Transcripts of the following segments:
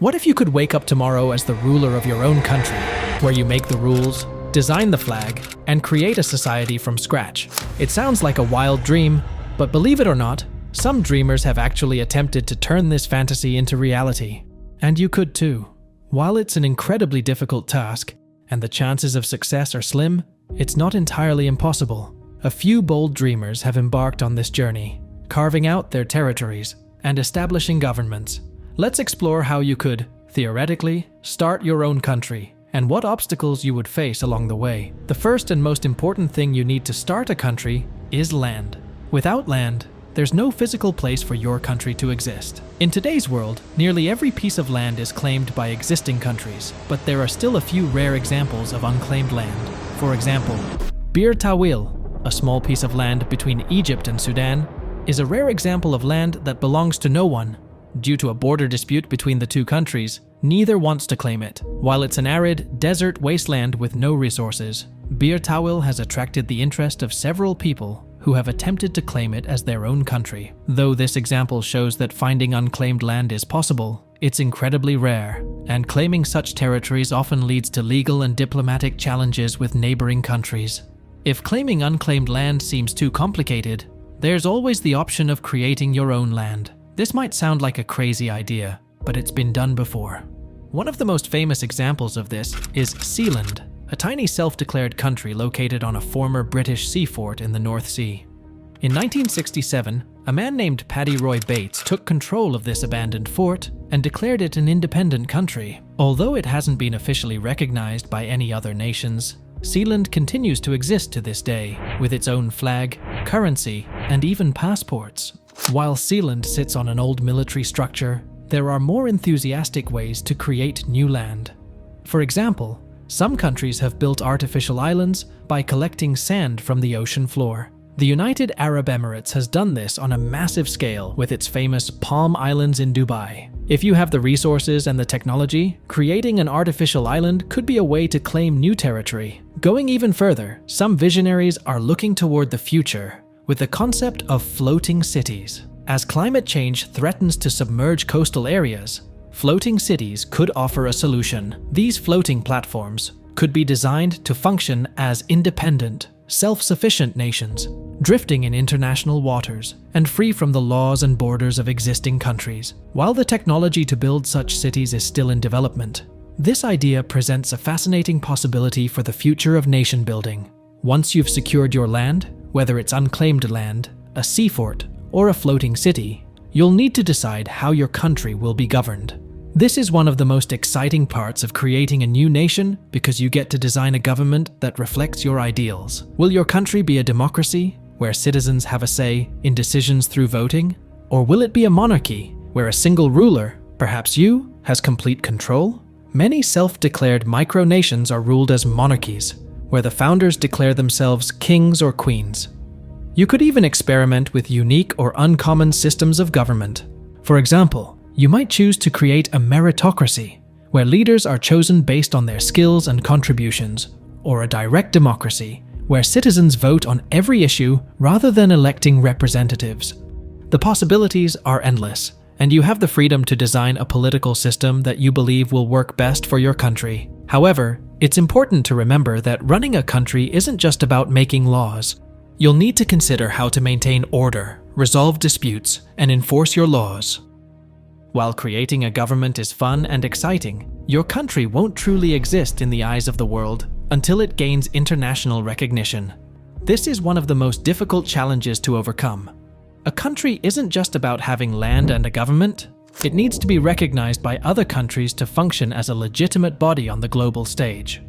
What if you could wake up tomorrow as the ruler of your own country, where you make the rules, design the flag, and create a society from scratch? It sounds like a wild dream, but believe it or not, some dreamers have actually attempted to turn this fantasy into reality. And you could too. While it's an incredibly difficult task, and the chances of success are slim, it's not entirely impossible. A few bold dreamers have embarked on this journey, carving out their territories and establishing governments. Let's explore how you could, theoretically, start your own country and what obstacles you would face along the way. The first and most important thing you need to start a country is land. Without land, there's no physical place for your country to exist. In today's world, nearly every piece of land is claimed by existing countries, but there are still a few rare examples of unclaimed land. For example, Beerteel, a small piece of land between Egypt and Sudan, is a rare example of land that belongs to no one. Due to a border dispute between the two countries, neither wants to claim it. While it's an arid, desert wasteland with no resources, Beerteel has attracted the interest of several people who have attempted to claim it as their own country. Though this example shows that finding unclaimed land is possible, it's incredibly rare, and claiming such territories often leads to legal and diplomatic challenges with neighboring countries. If claiming unclaimed land seems too complicated, there's always the option of creating your own land. This might sound like a crazy idea, but it's been done before. One of the most famous examples of this is Sealand, a tiny self-declared country located on a former British sea fort in the North Sea. In 1967, a man named Paddy Roy Bates took control of this abandoned fort and declared it an independent country. Although it hasn't been officially recognized by any other nations, Sealand continues to exist to this day, with its own flag, currency, and even passports. While Sealand sits on an old military structure, there are more enthusiastic ways to create new land. For example, some countries have built artificial islands by collecting sand from the ocean floor. The United Arab Emirates has done this on a massive scale with its famous Palm Islands in Dubai. If you have the resources and the technology, creating an artificial island could be a way to claim new territory. Going even further, some visionaries are looking toward the future with the concept of floating cities. As climate change threatens to submerge coastal areas, floating cities could offer a solution. These floating platforms could be designed to function as independent, self-sufficient nations, drifting in international waters and free from the laws and borders of existing countries. While the technology to build such cities is still in development, this idea presents a fascinating possibility for the future of nation building. Once you've secured your land, whether it's unclaimed land, a sea fort, or a floating city, you'll need to decide how your country will be governed. This is one of the most exciting parts of creating a new nation because you get to design a government that reflects your ideals. Will your country be a democracy, where citizens have a say in decisions through voting? Or will it be a monarchy, where a single ruler, perhaps you, has complete control? Many self-declared micronations are ruled as monarchies, where the founders declare themselves kings or queens. You could even experiment with unique or uncommon systems of government. For example, you might choose to create a meritocracy, where leaders are chosen based on their skills and contributions, or a direct democracy, where citizens vote on every issue rather than electing representatives. The possibilities are endless, and you have the freedom to design a political system that you believe will work best for your country. However, it's important to remember that running a country isn't just about making laws. You'll need to consider how to maintain order, resolve disputes, and enforce your laws. While creating a government is fun and exciting, your country won't truly exist in the eyes of the world until it gains international recognition. This is one of the most difficult challenges to overcome. A country isn't just about having land and a government. It needs to be recognized by other countries to function as a legitimate body on the global stage.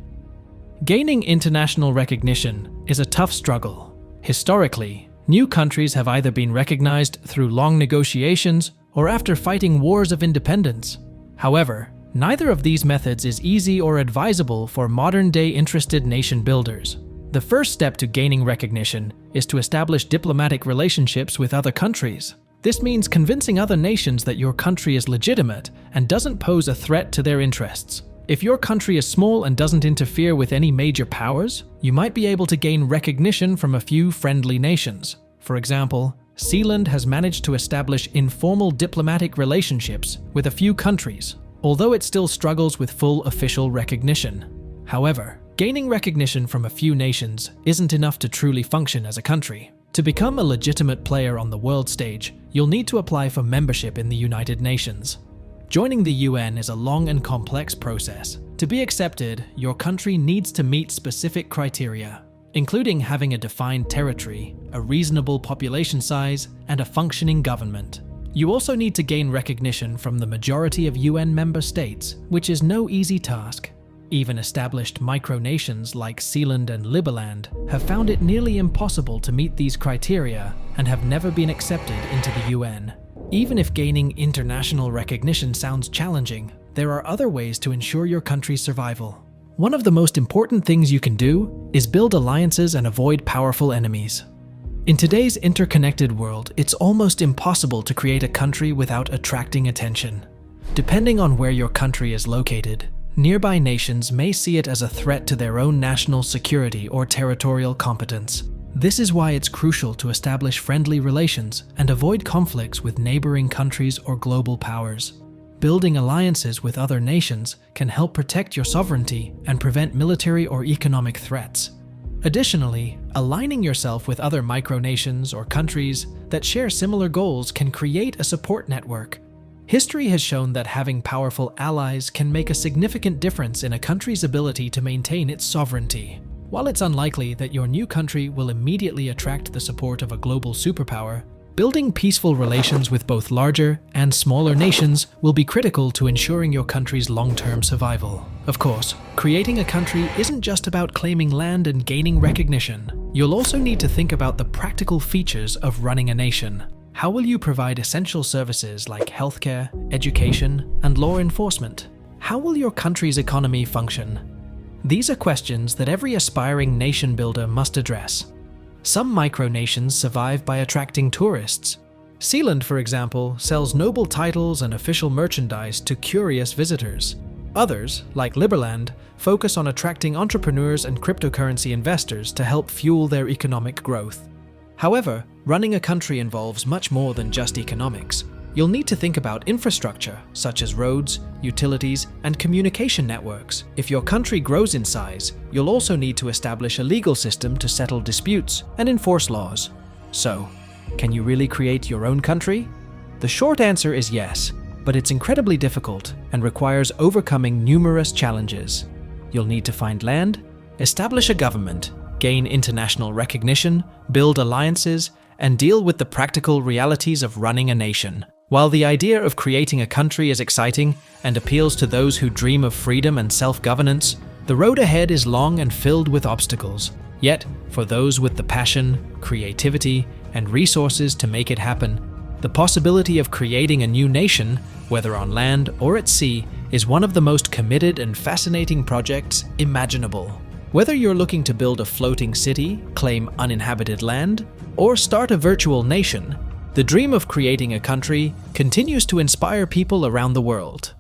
Gaining international recognition is a tough struggle. Historically, new countries have either been recognized through long negotiations or after fighting wars of independence. However, neither of these methods is easy or advisable for modern-day interested nation builders. The first step to gaining recognition is to establish diplomatic relationships with other countries. This means convincing other nations that your country is legitimate and doesn't pose a threat to their interests. If your country is small and doesn't interfere with any major powers, you might be able to gain recognition from a few friendly nations. For example, Sealand has managed to establish informal diplomatic relationships with a few countries. although it still struggles with full official recognition. However, gaining recognition from a few nations isn't enough to truly function as a country. To become a legitimate player on the world stage, you'll need to apply for membership in the United Nations. Joining the UN is a long and complex process. To be accepted, your country needs to meet specific criteria, including having a defined territory, a reasonable population size, and a functioning government. You also need to gain recognition from the majority of UN member states, which is no easy task. Even established micronations like Sealand and Liberland have found it nearly impossible to meet these criteria and have never been accepted into the UN. Even if gaining international recognition sounds challenging, there are other ways to ensure your country's survival. One of the most important things you can do is build alliances and avoid powerful enemies. In today's interconnected world, it's almost impossible to create a country without attracting attention. Depending on where your country is located, nearby nations may see it as a threat to their own national security or territorial competence. This is why it's crucial to establish friendly relations and avoid conflicts with neighboring countries or global powers. Building alliances with other nations can help protect your sovereignty and prevent military or economic threats. Additionally, aligning yourself with other micronations or countries that share similar goals can create a support network. History has shown that having powerful allies can make a significant difference in a country's ability to maintain its sovereignty. While it's unlikely that your new country will immediately attract the support of a global superpower, building peaceful relations with both larger and smaller nations will be critical to ensuring your country's long-term survival. Of course, creating a country isn't just about claiming land and gaining recognition. You'll also need to think about the practical features of running a nation. How will you provide essential services like healthcare, education, and law enforcement? How will your country's economy function? These are questions that every aspiring nation builder must address. Some micronations survive by attracting tourists. Sealand, for example, sells noble titles and official merchandise to curious visitors. Others, like Liberland, focus on attracting entrepreneurs and cryptocurrency investors to help fuel their economic growth. However, running a country involves much more than just economics. You'll need to think about infrastructure, such as roads, utilities, and communication networks. If your country grows in size, you'll also need to establish a legal system to settle disputes and enforce laws. So, can you really create your own country? The short answer is yes, but it's incredibly difficult and requires overcoming numerous challenges. You'll need to find land, establish a government, gain international recognition, build alliances, and deal with the practical realities of running a nation. While the idea of creating a country is exciting and appeals to those who dream of freedom and self-governance, the road ahead is long and filled with obstacles. Yet, for those with the passion, creativity, and resources to make it happen, the possibility of creating a new nation, whether on land or at sea, is one of the most committed and fascinating projects imaginable. Whether you're looking to build a floating city, claim uninhabited land, or start a virtual nation, the dream of creating a country continues to inspire people around the world.